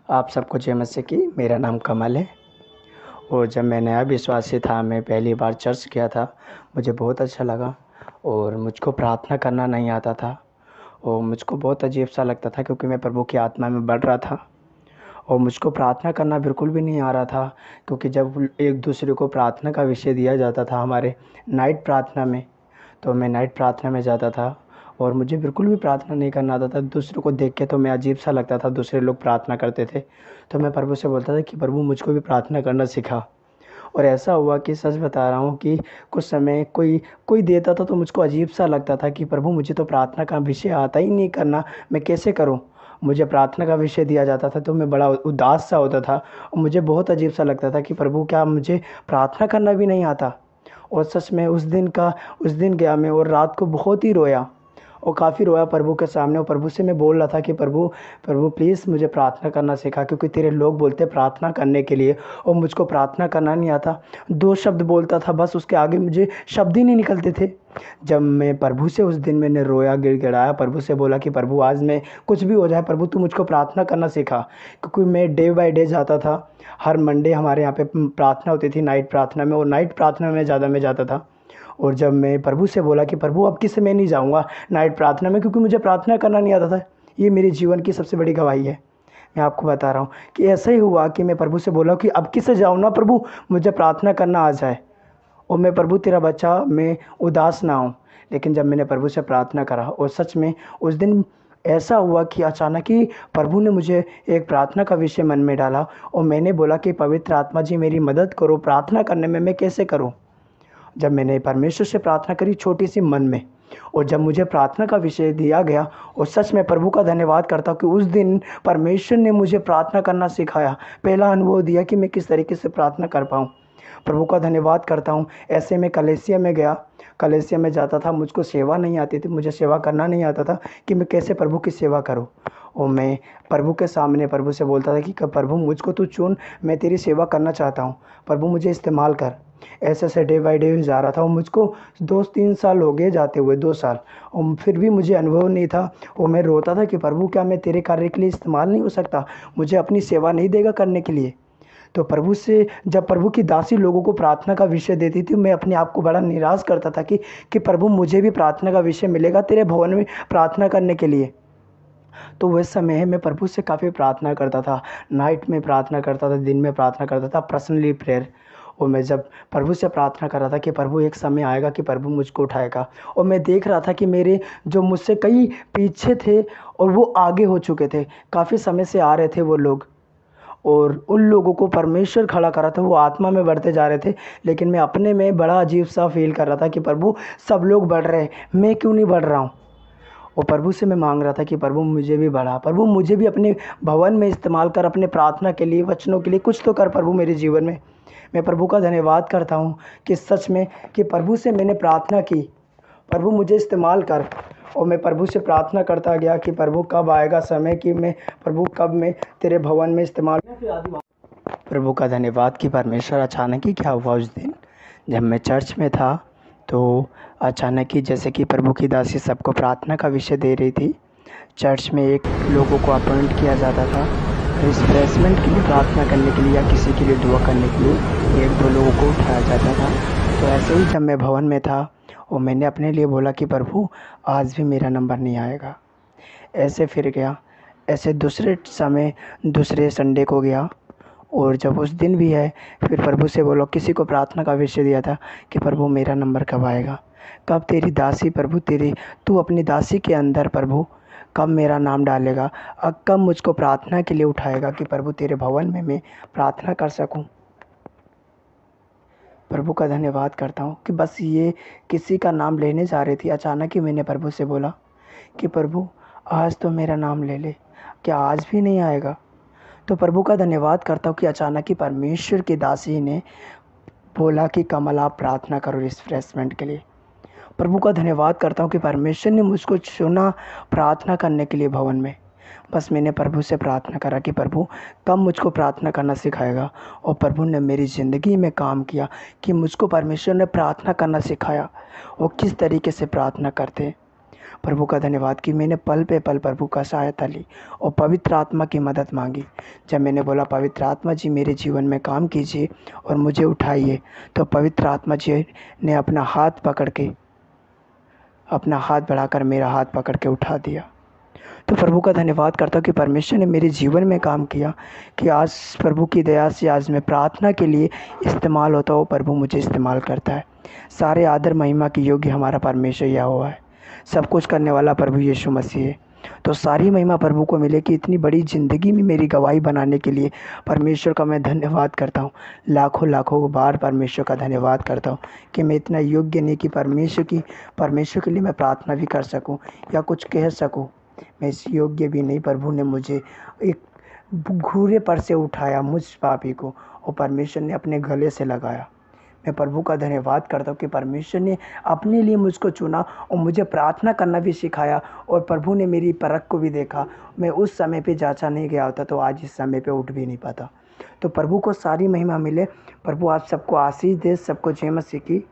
आप सबको जय मसीह की। मेरा नाम कमल है और जब मैं नया विश्वासी था, मैं पहली बार चर्च गया था। मुझे बहुत अच्छा लगा और मुझको प्रार्थना करना नहीं आता था और मुझको बहुत अजीब सा लगता था क्योंकि मैं प्रभु की आत्मा में बढ़ रहा था और मुझको प्रार्थना करना बिल्कुल भी नहीं आ रहा था। क्योंकि जब एक दूसरे को प्रार्थना का विषय दिया जाता था हमारे नाइट प्रार्थना में, तो मैं नाइट प्रार्थना में जाता था और मुझे बिल्कुल भी प्रार्थना नहीं करना आता था। दूसरों को देख के तो मैं अजीब सा लगता था, दूसरे लोग प्रार्थना करते थे तो मैं प्रभु से बोलता था कि प्रभु मुझको भी प्रार्थना करना सिखा। और ऐसा हुआ कि सच बता रहा हूँ कि कुछ समय कोई कोई देता था तो मुझको अजीब सा लगता था कि प्रभु मुझे तो प्रार्थना का विषय आता ही नहीं करना, मैं कैसे करूँ। मुझे प्रार्थना का विषय दिया जाता था तो मैं बड़ा उदास सा होता था और मुझे बहुत अजीब सा लगता था कि प्रभु क्या मुझे प्रार्थना करना भी नहीं आता। और सच में उस दिन गया मैं और रात को बहुत ही रोया और काफ़ी रोया प्रभु के सामने। और प्रभु से मैं बोल रहा था कि प्रभु प्रभु प्लीज़ मुझे प्रार्थना करना सिखा, क्योंकि तेरे लोग बोलते प्रार्थना करने के लिए और मुझको प्रार्थना करना नहीं आता। 2 शब्द बोलता था बस, उसके आगे मुझे शब्द ही नहीं निकलते थे। जब मैं प्रभु से उस दिन मैंने रोया, गिड़गिड़ाया, प्रभु से बोला कि प्रभु आज मैं कुछ भी हो जाए, प्रभु तू मुझको प्रार्थना करना सिखा। क्योंकि मैं डे बाय डे जाता था। हर मंडे हमारे यहाँ पे प्रार्थना होती थी नाइट प्रार्थना में, और नाइट प्रार्थना में ज़्यादा मैं जाता था। और जब मैं प्रभु से बोला कि प्रभु अब किससे मैं नहीं जाऊँगा नाइट प्रार्थना में, क्योंकि मुझे प्रार्थना करना नहीं आता था। ये मेरे जीवन की सबसे बड़ी गवाही है। मैं आपको बता रहा हूँ कि ऐसा ही हुआ कि मैं प्रभु से बोला कि अब किससे जाऊँ ना प्रभु, मुझे प्रार्थना करना आ जाए और मैं प्रभु तेरा बच्चा, मैं उदास ना हूँ। लेकिन जब मैंने प्रभु से प्रार्थना करा और सच में उस दिन ऐसा हुआ कि अचानक ही प्रभु ने मुझे एक प्रार्थना का विषय मन में डाला और मैंने बोला कि पवित्र आत्मा जी मेरी मदद करो, प्रार्थना करने में मैं कैसे करूँ। जब मैंने परमेश्वर से प्रार्थना करी छोटी सी मन में, और जब मुझे प्रार्थना का विषय दिया गया, और सच में प्रभु का धन्यवाद करता हूँ कि उस दिन परमेश्वर ने मुझे प्रार्थना करना सिखाया, पहला अनुभव दिया कि मैं किस तरीके से प्रार्थना कर पाऊँ। प्रभु का धन्यवाद करता हूँ। ऐसे में कलीसिया में गया, कलीसिया में जाता था, मुझको सेवा नहीं आती थी, मुझे सेवा करना नहीं आता था कि मैं कैसे प्रभु की सेवा करूँ। और मैं प्रभु के सामने प्रभु से बोलता था कि प्रभु मुझको तू चुन, मैं तेरी सेवा करना चाहता हूँ, प्रभु मुझे इस्तेमाल कर। ऐसे ऐसे डे बाय डे जा रहा था और मुझको 2-3 साल हो गए जाते हुए, 2 साल, और फिर भी मुझे अनुभव नहीं था। और मैं रोता था कि प्रभु क्या मैं तेरे कार्य के लिए इस्तेमाल नहीं हो सकता, मुझे अपनी सेवा नहीं देगा करने के लिए। तो प्रभु से जब प्रभु की दासी लोगों को प्रार्थना का विषय देती थी, मैं अपने आप को बड़ा निराश करता था कि प्रभु मुझे भी प्रार्थना का विषय मिलेगा तेरे भवन में प्रार्थना करने के लिए। तो वह समय मैं प्रभु से काफ़ी प्रार्थना करता था, नाइट में प्रार्थना करता था, दिन में प्रार्थना करता था, पर्सनली प्रेयर। और मैं जब प्रभु से प्रार्थना कर रहा था कि प्रभु एक समय आएगा कि प्रभु मुझको उठाएगा, और मैं देख रहा था कि मेरे जो मुझसे कई पीछे थे और वो आगे हो चुके थे, काफ़ी समय से आ रहे थे वो लोग, और उन लोगों को परमेश्वर खड़ा करा था, वो आत्मा में बढ़ते जा रहे थे। लेकिन मैं अपने में बड़ा अजीब सा फील कर रहा था कि प्रभु सब लोग बढ़ रहे हैं, मैं क्यों नहीं बढ़ रहा हूँ। और प्रभु से मैं मांग रहा था कि प्रभु मुझे भी बढ़ा, प्रभु मुझे भी अपने भवन में इस्तेमाल कर, अपने प्रार्थना के लिए, वचनों के लिए कुछ तो कर प्रभु मेरे जीवन में। मैं प्रभु का धन्यवाद करता हूँ कि सच में कि प्रभु से मैंने प्रार्थना की, प्रभु मुझे इस्तेमाल कर। और मैं प्रभु से प्रार्थना करता गया कि प्रभु कब आएगा समय कि मैं प्रभु कब मैं तेरे भवन में इस्तेमाल। प्रभु का धन्यवाद कि परमेश्वर अचानक ही क्या हुआ उस दिन जब मैं चर्च में था, तो अचानक ही जैसे कि प्रभु की दासी सबको प्रार्थना का विषय दे रही थी, चर्च में एक लोगों को अपॉइंट किया जाता था रिफ्रेशमेंट के लिए, प्रार्थना करने के लिए या किसी के लिए दुआ करने के लिए 1-2 लोगों को उठाया जाता था। तो ऐसे ही जब मैं भवन में था और मैंने अपने लिए बोला कि प्रभु आज भी मेरा नंबर नहीं आएगा। ऐसे फिर गया, ऐसे दूसरे समय दूसरे संडे को गया, और जब उस दिन भी है फिर प्रभु से बोलो, किसी को प्रार्थना का विषय दिया था कि प्रभु मेरा नंबर कब आएगा, कब तेरी दासी प्रभु तेरी तू अपनी दासी के अंदर प्रभु कब मेरा नाम डालेगा, कब मुझको प्रार्थना के लिए उठाएगा कि प्रभु तेरे भवन में मैं प्रार्थना कर सकूं। प्रभु का धन्यवाद करता हूं कि बस ये किसी का नाम लेने जा रही थी, अचानक ही मैंने प्रभु से बोला कि प्रभु आज तो मेरा नाम ले ले, क्या आज भी नहीं आएगा। तो प्रभु का धन्यवाद करता हूँ कि अचानक ही परमेश्वर की दासी ने बोला कि कमल आप प्रार्थना करो रिफ्रेशमेंट के लिए। प्रभु का धन्यवाद करता हूँ कि परमेश्वर ने मुझको चुना प्रार्थना करने के लिए भवन में। बस मैंने प्रभु से प्रार्थना करा कि प्रभु कब मुझको प्रार्थना करना सिखाएगा, और प्रभु ने मेरी ज़िंदगी में काम किया कि मुझको परमेश्वर ने प्रार्थना करना सिखाया और किस तरीके से प्रार्थना करते। प्रभु का धन्यवाद कि मैंने पल पे पल प्रभु का सहायता ली और पवित्र आत्मा की मदद मांगी। जब मैंने बोला पवित्र आत्मा जी मेरे जीवन में काम कीजिए और मुझे उठाइए, तो पवित्र आत्मा जी ने अपना हाथ बढ़ाकर मेरा हाथ पकड़ के उठा दिया। तो प्रभु का धन्यवाद करता हूँ कि परमेश्वर ने मेरे जीवन में काम किया कि आज प्रभु की दया से आज मैं प्रार्थना के लिए इस्तेमाल होता हूँ। प्रभु मुझे इस्तेमाल करता है। सारे आदर महिमा के योग्य हमारा परमेश्वर यहोवा है। सब कुछ करने वाला प्रभु यीशु मसीह है। तो सारी महिमा प्रभु को मिले कि इतनी बड़ी ज़िंदगी में मेरी गवाही बनाने के लिए परमेश्वर का मैं धन्यवाद करता हूँ। लाखों लाखों बार परमेश्वर का धन्यवाद करता हूँ कि मैं इतना योग्य नहीं कि परमेश्वर के लिए मैं प्रार्थना भी कर सकूँ या कुछ कह सकूँ। मैं इस योग्य भी नहीं। प्रभु ने मुझे एक घूरे पर से उठाया, मुझ पापी को, और परमेश्वर ने अपने गले से लगाया। मैं प्रभु का धन्यवाद करता हूँ कि परमेश्वर ने अपने लिए मुझको चुना और मुझे प्रार्थना करना भी सिखाया। और प्रभु ने मेरी परख को भी देखा। मैं उस समय पे जांचा नहीं गया होता तो आज इस समय पे उठ भी नहीं पाता। तो प्रभु को सारी महिमा मिले। प्रभु आप सबको आशीष दे। सबको जय मसीह की।